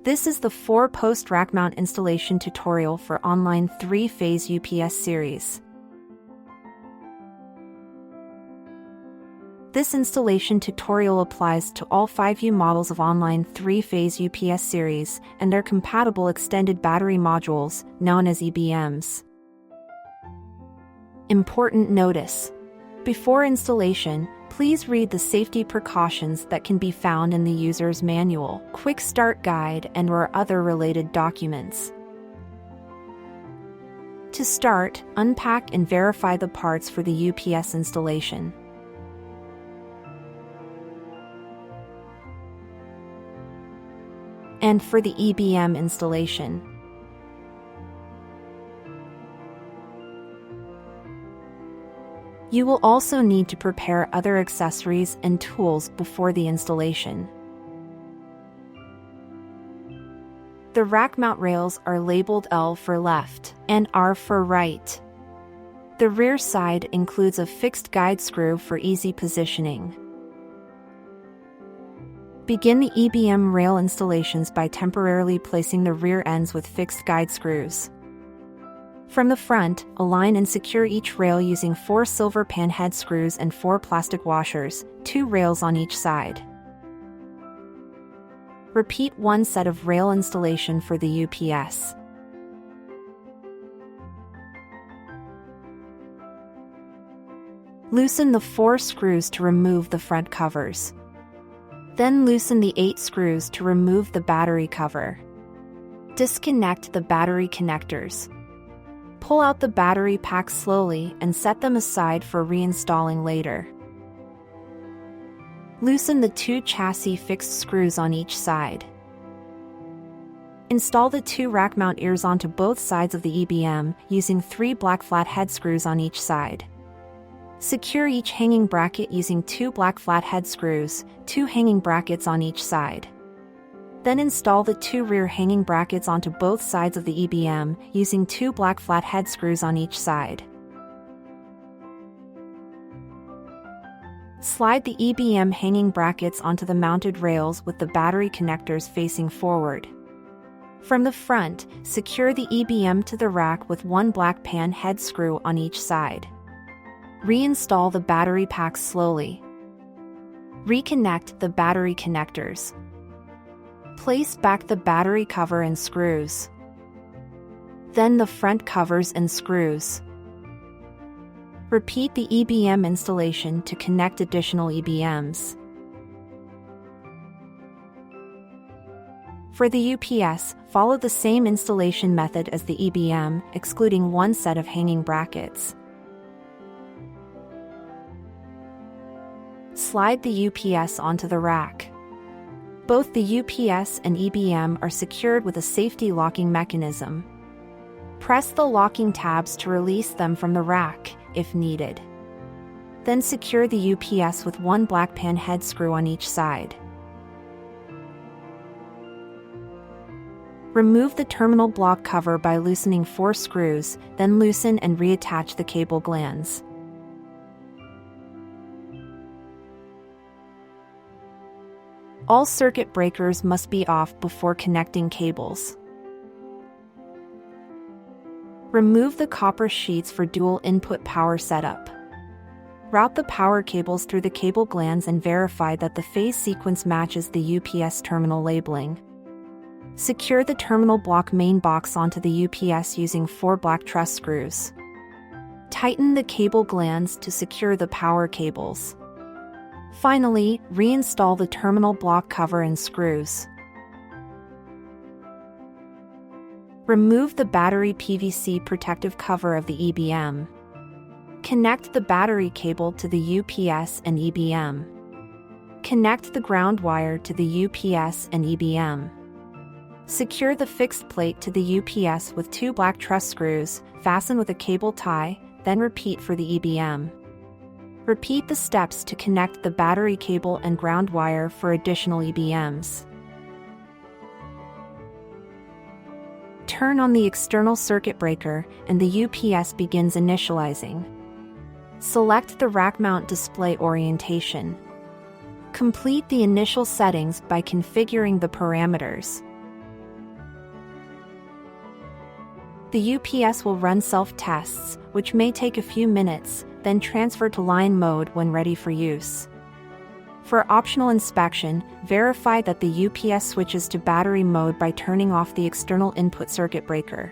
This is the 4-post rack mount installation tutorial for online 3-phase UPS series. This installation tutorial applies to all 5U models of online 3-phase UPS series and their compatible extended battery modules, known as EBMs. Important notice: before installation, please read the safety precautions that can be found in the user's manual, quick start guide, and/or other related documents. To start, unpack and verify the parts for the UPS installation. And for the EBM installation. You will also need to prepare other accessories and tools before the installation. The rack mount rails are labeled L for left and R for right. The rear side includes a fixed guide screw for easy positioning. Begin the EBM rail installations by temporarily placing the rear ends with fixed guide screws. From the front, align and secure each rail using 4 silver pan head screws and 4 plastic washers, 2 rails on each side. Repeat one set of rail installation for the UPS. Loosen the 4 screws to remove the front covers. Then loosen the 8 screws to remove the battery cover. Disconnect the battery connectors. Pull out the battery packs slowly and set them aside for reinstalling later. Loosen the 2 chassis fixed screws on each side. Install the 2 rack mount ears onto both sides of the EBM using 3 black flat head screws on each side. Secure each hanging bracket using 2 black flat head screws, 2 hanging brackets on each side. Then install the 2 rear hanging brackets onto both sides of the EBM using 2 black flat head screws on each side. Slide the EBM hanging brackets onto the mounted rails with the battery connectors facing forward. From the front, secure the EBM to the rack with 1 black pan head screw on each side. Reinstall the battery packs slowly. Reconnect the battery connectors. Place back the battery cover and screws. Then the front covers and screws. Repeat the EBM installation to connect additional EBMs. For the UPS, follow the same installation method as the EBM, excluding 1 set of hanging brackets. Slide the UPS onto the rack. Both the UPS and EBM are secured with a safety locking mechanism. Press the locking tabs to release them from the rack, if needed. Then secure the UPS with 1 black pan head screw on each side. Remove the terminal block cover by loosening 4 screws, then loosen and reattach the cable glands. All circuit breakers must be off before connecting cables. Remove the copper sheets for dual input power setup. Route the power cables through the cable glands and verify that the phase sequence matches the UPS terminal labeling. Secure the terminal block main box onto the UPS using 4 black truss screws. Tighten the cable glands to secure the power cables. Finally, reinstall the terminal block cover and screws. Remove the battery PVC protective cover of the EBM. Connect the battery cable to the UPS and EBM. Connect the ground wire to the UPS and EBM. Secure the fixed plate to the UPS with 2 black truss screws, fasten with a cable tie, then repeat for the EBM. Repeat the steps to connect the battery cable and ground wire for additional EBMs. Turn on the external circuit breaker and the UPS begins initializing. Select the rack mount display orientation. Complete the initial settings by configuring the parameters. The UPS will run self-tests, which may take a few minutes, then transfer to line mode when ready for use. For optional inspection, verify that the UPS switches to battery mode by turning off the external input circuit breaker.